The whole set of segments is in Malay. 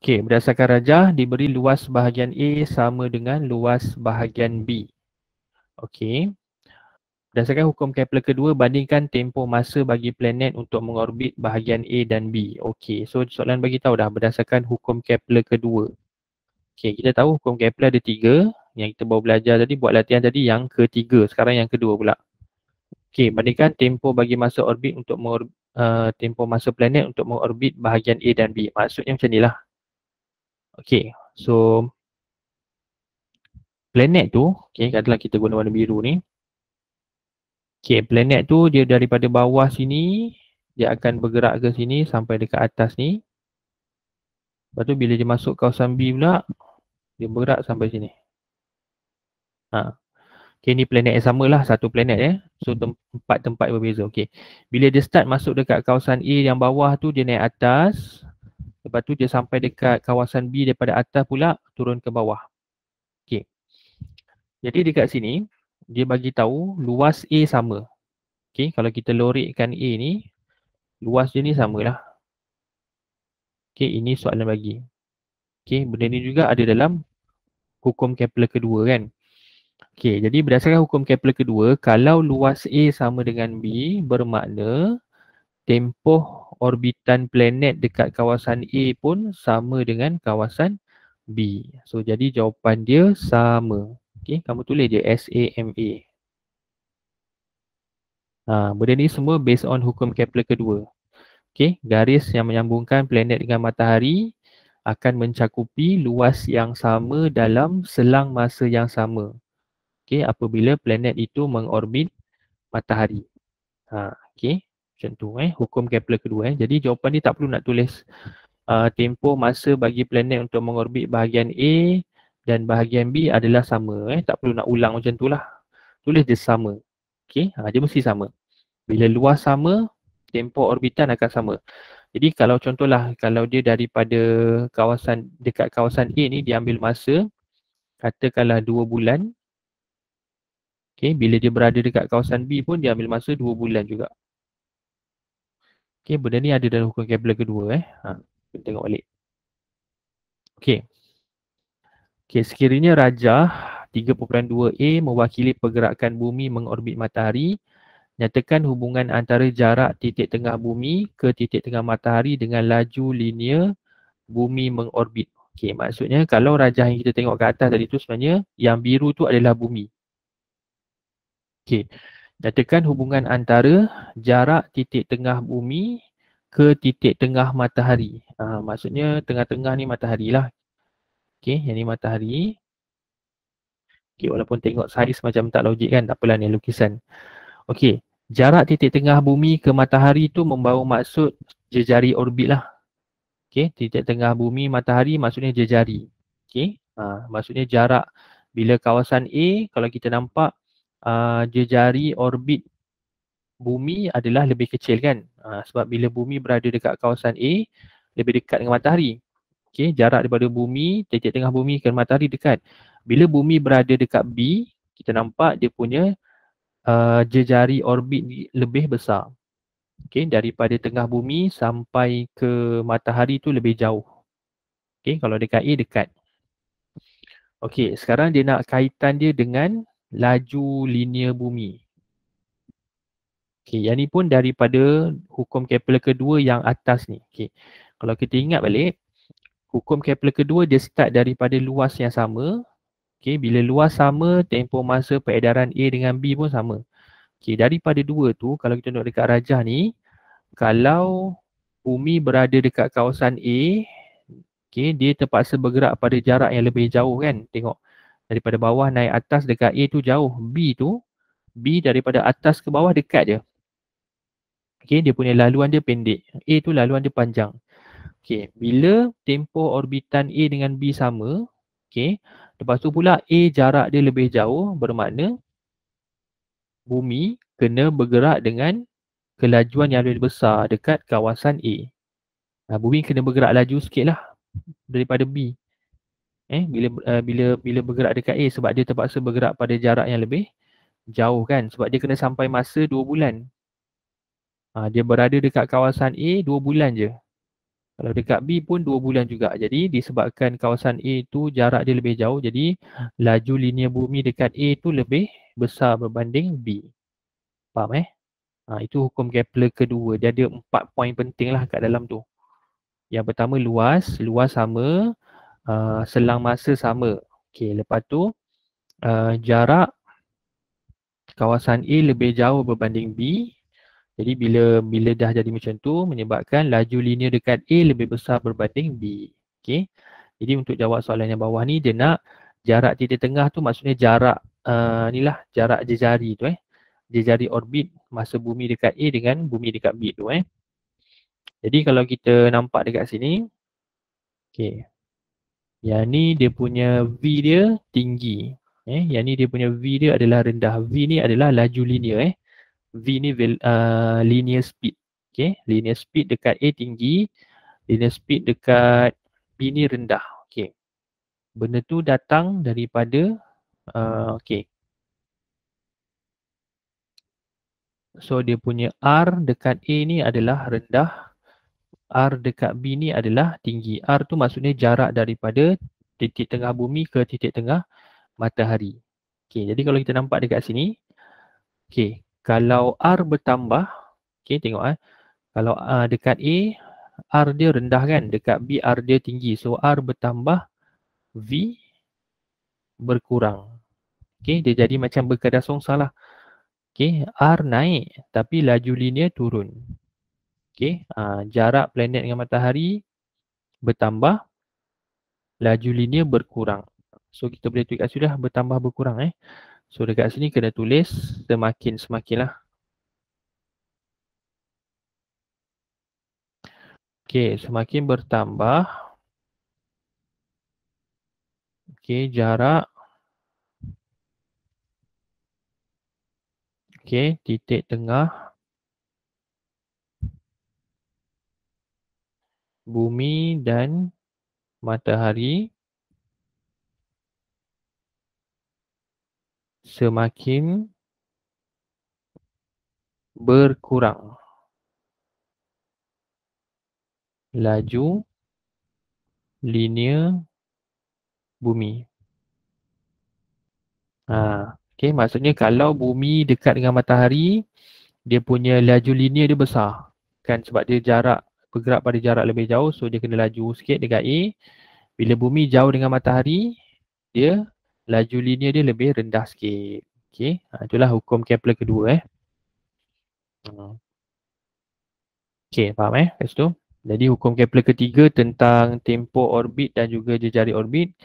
Okey, berdasarkan rajah diberi luas bahagian A sama dengan luas bahagian B. Okey. Berdasarkan hukum Kepler kedua, bandingkan tempoh masa bagi planet untuk mengorbit bahagian A dan B. Okey, so soalan bagi tahu dah berdasarkan hukum Kepler kedua. Okey, kita tahu hukum Kepler ada 3 yang kita baru belajar tadi, buat latihan tadi yang ketiga, sekarang yang kedua pula. Okey, bandingkan tempoh bagi masa orbit untuk tempoh masa planet untuk mengorbit bahagian A dan B. Maksudnya macam ni lah. Okey, so planet tu, okey, katalah kita guna warna biru ni. Okey, planet tu dia daripada bawah sini, dia akan bergerak ke sini sampai dekat atas ni. Lepas tu bila dia masuk kawasan B pula, dia bergerak sampai sini. Ha. Okey, ni planet yang sama lah, satu planet So tempat yang berbeza. Okey. Bila dia start masuk dekat kawasan A yang bawah tu, dia naik atas. Lepas tu dia sampai dekat kawasan B daripada atas pula turun ke bawah. Okey. Jadi dekat sini dia bagi tahu luas A sama. Okey, kalau kita lorekkan A ni, luas dia ni samalah. Okey, ini soalan bagi. Okey, benda ni juga ada dalam hukum Kepler kedua kan. Okey, jadi berdasarkan hukum Kepler kedua, kalau luas A sama dengan B, bermakna tempoh orbitan planet dekat kawasan A pun sama dengan kawasan B. So, jadi jawapan dia sama. Okey, kamu tulis je SAMA. Benda ni semua based on hukum Kepler kedua. Okey, garis yang menyambungkan planet dengan matahari akan mencakupi luas yang sama dalam selang masa yang sama. Okey, apabila planet itu mengorbit matahari. Okey, macam tu hukum Kepler kedua Jadi jawapan ni tak perlu nak tulis tempoh masa bagi planet untuk mengorbit bahagian A dan bahagian B adalah sama tak perlu nak ulang macam tu lah. Tulis dia sama. Okey, dia mesti sama. Bila luas sama, tempoh orbitan akan sama. Jadi kalau contohlah kalau dia daripada dekat kawasan A ni dia ambil masa katakanlah 2 bulan. Okey, bila dia berada dekat kawasan B pun dia ambil masa 2 bulan juga. Okey, benda ni ada dalam hukum Kepler kedua kita tengok balik. Okey. Okey, sekiranya rajah 3.2a mewakili pergerakan bumi mengorbit matahari, nyatakan hubungan antara jarak titik tengah bumi ke titik tengah matahari dengan laju linear bumi mengorbit. Okey, maksudnya kalau rajah yang kita tengok ke atas tadi tu sebenarnya yang biru tu adalah bumi. Okey, nyatakan hubungan antara jarak titik tengah bumi ke titik tengah matahari. Maksudnya tengah-tengah ni matahari lah. Okey, yang ni matahari. Okey, walaupun tengok saiz macam tak logik kan, tak apalah ni lukisan. Okey, jarak titik tengah bumi ke matahari tu membawa maksud jejari orbit lah. Okey, titik tengah bumi matahari maksudnya jejari. Okey, maksudnya jarak bila kawasan A kalau kita nampak jejari orbit bumi adalah lebih kecil kan. Sebab bila bumi berada dekat kawasan A, lebih dekat dengan matahari. Okey, jarak daripada bumi, titik tengah bumi ke matahari dekat. Bila bumi berada dekat B, kita nampak dia punya jejari orbit lebih besar. Okey, daripada tengah bumi sampai ke matahari tu lebih jauh. Okey, kalau dekat A dekat. Okey, sekarang dia nak kaitan dia dengan laju linear bumi. Okey, yang ni pun daripada hukum Kepler kedua yang atas ni. Okey. Kalau kita ingat balik, hukum Kepler kedua dia start daripada luas yang sama. Okey, bila luas sama, tempoh masa peredaran A dengan B pun sama. Okey, daripada dua tu, kalau kita tengok dekat rajah ni, kalau bumi berada dekat kawasan A, okey, dia terpaksa bergerak pada jarak yang lebih jauh kan. Tengok, daripada bawah naik atas dekat A tu jauh. B daripada atas ke bawah dekat je. Okey, dia punya laluan dia pendek. A tu laluan dia panjang. Okey, bila tempoh orbitan A dengan B sama, okey, lepas tu pula A jarak dia lebih jauh, bermakna bumi kena bergerak dengan kelajuan yang lebih besar dekat kawasan A. Bumi kena bergerak laju sikit lah daripada B. Bila bergerak dekat A sebab dia terpaksa bergerak pada jarak yang lebih jauh kan. Sebab dia kena sampai masa 2 bulan. Dia berada dekat kawasan A 2 bulan je. Kalau dekat B pun 2 bulan juga. Jadi disebabkan kawasan A tu jarak dia lebih jauh, jadi laju linear bumi dekat A tu lebih besar berbanding B. Faham itu hukum Kepler kedua. Dia ada 4 poin penting lah kat dalam tu. Yang pertama luas sama, selang masa sama. Okey, lepas tu jarak kawasan A lebih jauh berbanding B. Jadi bila bila dah jadi macam tu menyebabkan laju linear dekat A lebih besar berbanding B. Okey. Jadi untuk jawab soalan yang bawah ni dia nak jarak titik tengah tu maksudnya jarak inilah jarak jejari tu jejari orbit masa bumi dekat A dengan bumi dekat B tu Jadi kalau kita nampak dekat sini, okey. Yang ni dia punya V dia tinggi. Yang ni dia punya V dia adalah rendah. V ni adalah laju linear V ni linear speed. Okay, linear speed dekat A tinggi, linear speed dekat B ni rendah. Okay, benda tu datang daripada okay. So dia punya R dekat A ni adalah rendah, R dekat B ni adalah tinggi. R tu maksudnya jarak daripada titik tengah bumi ke titik tengah matahari. Okay, jadi kalau kita nampak dekat sini, okay, kalau R bertambah, okay, tengok kalau dekat A, R dia rendah kan, dekat B R dia tinggi. So R bertambah, V berkurang. Okay, dia jadi macam berkeras songsa lah. Okay, R naik tapi laju linear turun. Okay, jarak planet dengan matahari bertambah, laju linear berkurang. So kita boleh tulis kat sini dah bertambah berkurang So dekat sini kena tulis semakin lah. Okay, semakin bertambah. Okay, jarak. Okay, titik tengah bumi dan matahari semakin berkurang. Laju linear bumi. Okay, maksudnya kalau bumi dekat dengan matahari, dia punya laju linear dia besar. Kan sebab dia jarak, bergerak pada jarak lebih jauh, so dia kena laju sikit dekat A. Bila bumi jauh dengan matahari, dia laju linear dia lebih rendah sikit. Okay, itulah hukum Kepler kedua Okay, faham kat situ? Jadi hukum Kepler ketiga tentang tempoh orbit dan juga jejari orbit.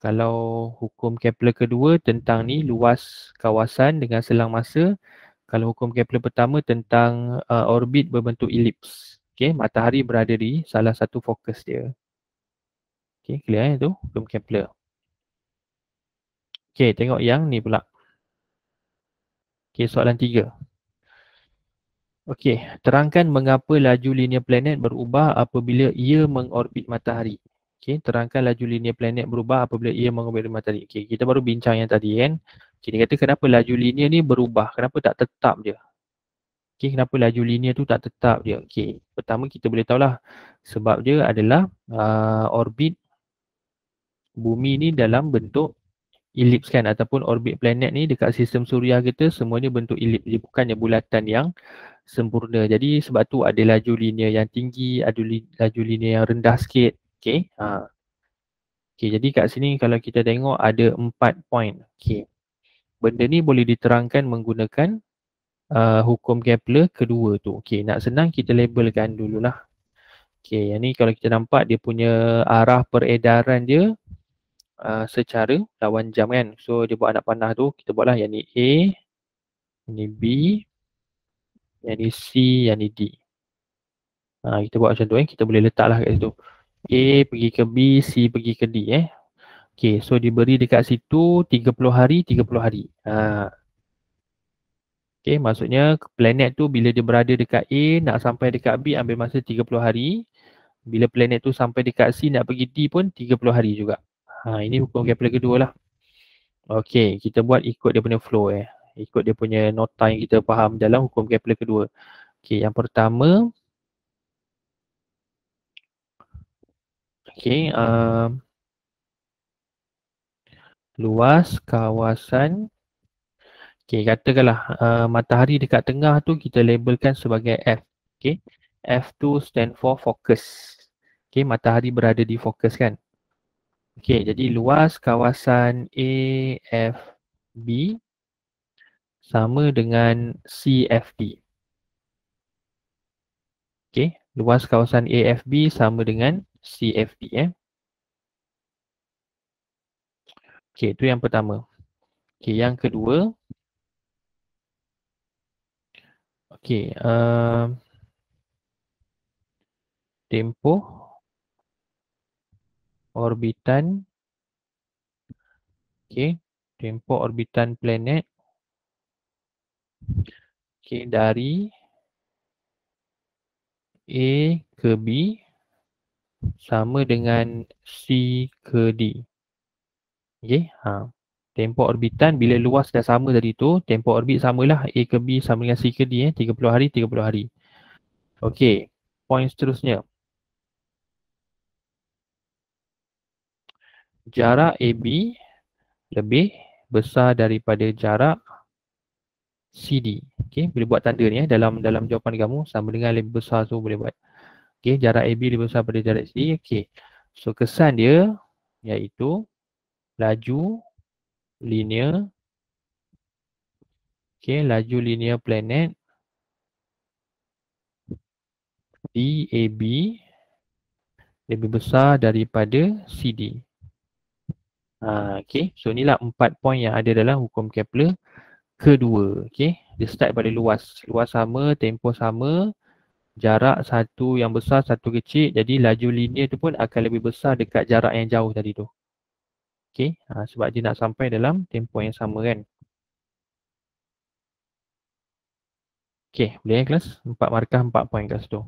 Kalau hukum Kepler kedua tentang ni luas kawasan dengan selang masa. Kalau hukum Kepler pertama tentang orbit berbentuk elips. Okay, matahari berada di salah satu fokus dia. Okay, clear tu hukum Kepler. Okay, tengok yang ni pula. Okay, soalan 3. Okey, terangkan mengapa laju linear planet berubah apabila ia mengorbit matahari. Okey, terangkan laju linear planet berubah apabila ia mengorbit matahari. Okey, kita baru bincang yang tadi kan. Okey, dia kata kenapa laju linear ni berubah? Kenapa tak tetap dia? Okey, kenapa laju linear tu tak tetap dia? Okey, pertama kita boleh tahulah sebab dia adalah orbit bumi ni dalam bentuk elips kan ataupun orbit planet ni dekat sistem suria kita semuanya bentuk elips. Dia bukannya bulatan yang sempurna. Jadi sebab tu ada laju linear yang tinggi, ada laju linear yang rendah sikit. Okay. Okay, jadi kat sini kalau kita tengok ada 4 point. Okay. Benda ni boleh diterangkan menggunakan hukum Kepler kedua tu. Okay, nak senang kita labelkan dululah. Okay, yang ni kalau kita nampak dia punya arah peredaran dia secara lawan jam kan. So dia buat anak panah tu, kita buatlah yang ni A, yang ni B, yang ni C, yang ni D. Kita buat macam tu kita boleh letaklah kat situ. A pergi ke B, C pergi ke D Okay, so diberi dekat situ 30 hari, 30 hari. Okay, maksudnya planet tu bila dia berada dekat A, nak sampai dekat B ambil masa 30 hari. Bila planet tu sampai dekat C, nak pergi D pun 30 hari juga. Ini hukum Kepler kedua lah. Okay, kita buat ikut dia punya flow ikut dia punya nota yang kita faham dalam hukum Kepler kedua. Okay, yang pertama, Okey, luas kawasan. Okey, katakanlah matahari dekat tengah tu kita labelkan sebagai F. Okey. F tu stand for focus. Okey, matahari berada di fokus kan. Okey, jadi luas kawasan AFB sama dengan CFD. Okey, luas kawasan AFB sama dengan CFD Okey, itu yang pertama. Okey, yang kedua. Okey, tempoh orbitan. Okey, tempoh orbitan planet. Okey, dari A ke B sama dengan C ke D. Okey, tempoh orbitan bila luas dah sama tadi tu, tempoh orbit samalah A ke B sama dengan C ke D 30 hari, 30 hari. Okey, poin seterusnya. Jarak AB lebih besar daripada jarak CD. Okey, boleh buat tanda ni dalam jawapan kamu sama dengan lebih besar tu boleh buat. Okey, jarak AB lebih besar daripada jarak CD. Okey. So kesan dia iaitu laju linear. Okey, laju linear planet DAB lebih besar daripada CD. Okey, so inilah 4 poin yang ada dalam hukum Kepler kedua. Okey, dia start pada luas. Luas sama, tempoh sama, jarak satu yang besar, satu kecil. Jadi laju linear tu pun akan lebih besar dekat jarak yang jauh tadi tu. Okey, sebab dia nak sampai dalam tempoh yang sama kan. Okey, boleh kelas? 4 markah, 4 poin kelas tu.